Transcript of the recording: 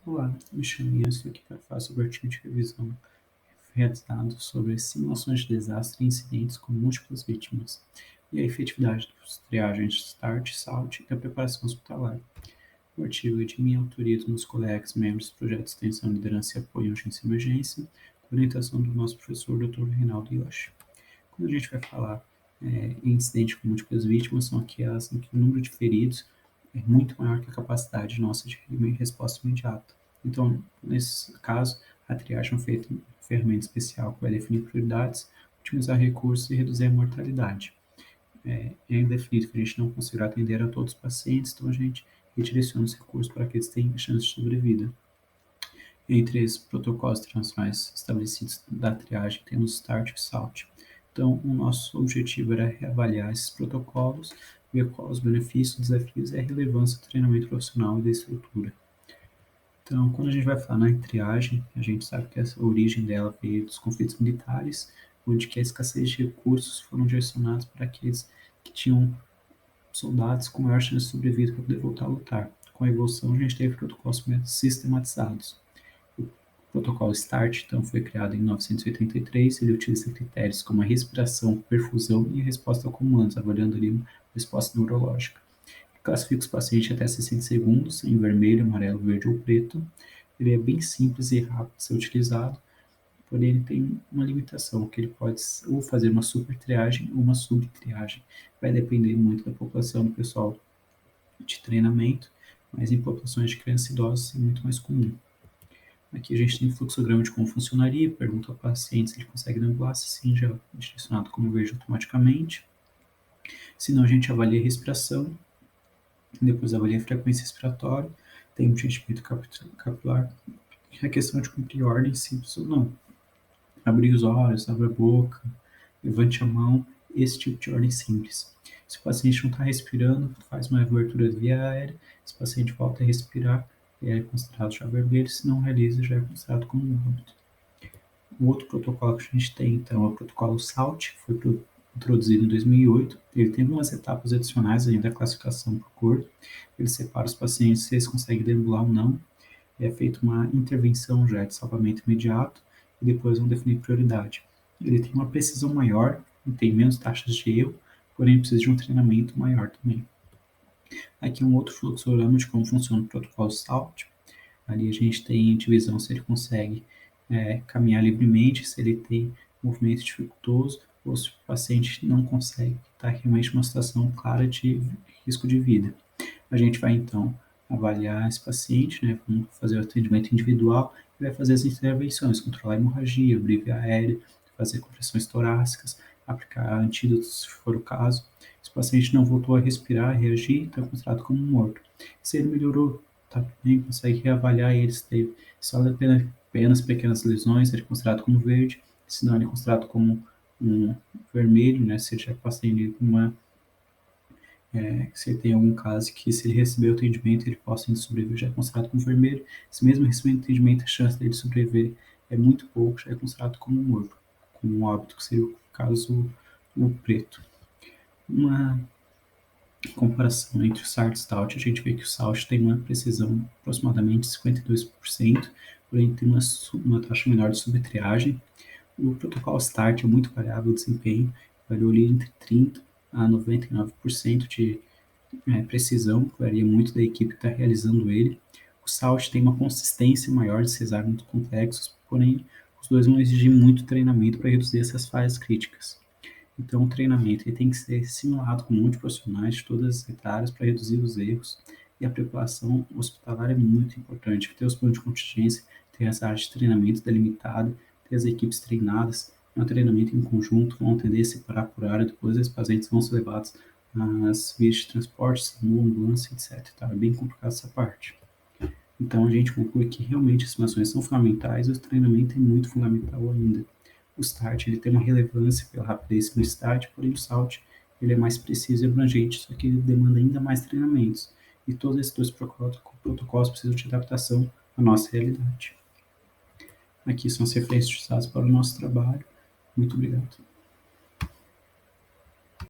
Olá, me chamo Ian, estou aqui para falar sobre o artigo de revisão realizado sobre simulações de desastre e incidentes com múltiplas vítimas e a efetividade dos triagens START, SALT e da preparação hospitalar. O artigo é de minha autoria dos meus colegas, membros do projeto de extensão, liderança e apoio em urgência e emergência, com orientação do nosso professor Dr. Reinaldo Yoshi. Quando a gente vai falar em incidente com múltiplas vítimas, são aquelas em que o número de feridos é muito maior que a capacidade nossa de resposta imediata. Então, nesse caso, a triagem é feita em ferramenta especial que vai definir prioridades, otimizar recursos e reduzir a mortalidade. É definido que a gente não conseguirá atender a todos os pacientes, então a gente redireciona os recursos para que eles tenham chance de sobrevida. Entre esses protocolos internacionais estabelecidos da triagem, temos o START e o SALT. Então, o nosso objetivo era reavaliar esses protocolos, ver quais os benefícios, desafios e a relevância do treinamento profissional e da estrutura. Então, quando a gente vai falar na triagem, a gente sabe que a origem dela veio dos conflitos militares, onde que a escassez de recursos foram direcionados para aqueles que tinham soldados com maior chance de sobrevida para poder voltar a lutar. Com a evolução, a gente teve protocolos sistematizados. O protocolo START, então, foi criado em 1983. Ele utiliza critérios como a respiração, perfusão e a resposta a comandos, avaliando ali uma resposta neurológica. Classifica os pacientes até 60 segundos, em vermelho, amarelo, verde ou preto. Ele é bem simples e rápido de ser utilizado, porém ele tem uma limitação, que ele pode ou fazer uma super triagem ou uma subtriagem. Vai depender muito da população do pessoal de treinamento, mas em populações de crianças e idosos é muito mais comum. Aqui a gente tem o fluxograma de como funcionaria, pergunta ao paciente se ele consegue deambular, se sim, já é direcionado como verde automaticamente. Se não, a gente avalia a respiração, depois avalia a frequência respiratória, tem um preenchimento capilar, a questão de cumprir ordem simples ou não. Abrir os olhos, abre a boca, levante a mão, esse tipo de ordem simples. Se o paciente não está respirando, faz uma abertura de via aérea, se o paciente volta a respirar, é considerado já vermelho, se não realiza, já é considerado como um óbito. O outro protocolo que a gente tem, então, é o protocolo SALT, que foi introduzido em 2008. Ele tem algumas etapas adicionais ainda da classificação por cor. Ele separa os pacientes se eles conseguem deambular ou não. É feita uma intervenção já de salvamento imediato e depois vão definir prioridade. Ele tem uma precisão maior, tem menos taxas de erro, porém precisa de um treinamento maior também. Aqui um outro fluxograma de como funciona o protocolo SALT. Ali a gente tem divisão se ele consegue caminhar livremente, se ele tem movimento dificultoso ou se o paciente não consegue, está realmente numa situação clara de risco de vida. A gente vai então avaliar esse paciente, né, vamos fazer o atendimento individual e vai fazer as intervenções, controlar a hemorragia, abrir via aérea, fazer compressões torácicas, aplicar antídotos se for o caso. Se o paciente não voltou a respirar, reagir, está considerado como morto. Se ele melhorou, está bem, consegue reavaliar ele, se teve só apenas pequenas lesões, ele é considerado como verde, se não ele é considerado como um vermelho, né, se ele já passou em uma se ele tem algum caso que se ele receber o atendimento ele possa sobreviver, já é considerado como vermelho. Se mesmo recebendo atendimento a chance dele sobreviver é muito pouco, já é considerado como morto, como um óbito, que seria o caso o preto. Uma comparação entre o SART e o STALT, a gente vê que o SALT tem uma precisão aproximadamente 52%, porém tem uma taxa menor de subtriagem. O protocolo START é muito variável o desempenho, variou ali entre 30% a 99% de precisão, varia muito da equipe que está realizando ele. O SALT tem uma consistência maior de cesáreos muito complexos, porém os dois vão exigir muito treinamento para reduzir essas falhas críticas. Então o treinamento ele tem que ser simulado com muitos profissionais de todas as áreas para reduzir os erros, e a preparação hospitalar é muito importante, ter os planos de contingência, ter as áreas de treinamento delimitada, ter as equipes treinadas, um treinamento em conjunto, vão atender a separar por área, depois os pacientes vão ser levados nas vias de transporte, SAMU, ambulância, etc. Tá? É bem complicado essa parte. Então a gente conclui que realmente as simulações são fundamentais e o treinamento é muito fundamental ainda. O START ele tem uma relevância pela rapidez no START, porém o SALT ele é mais preciso e abrangente, só que ele demanda ainda mais treinamentos. E todos esses dois protocolos precisam de adaptação à nossa realidade. Aqui são as referências utilizadas para o nosso trabalho. Muito obrigado.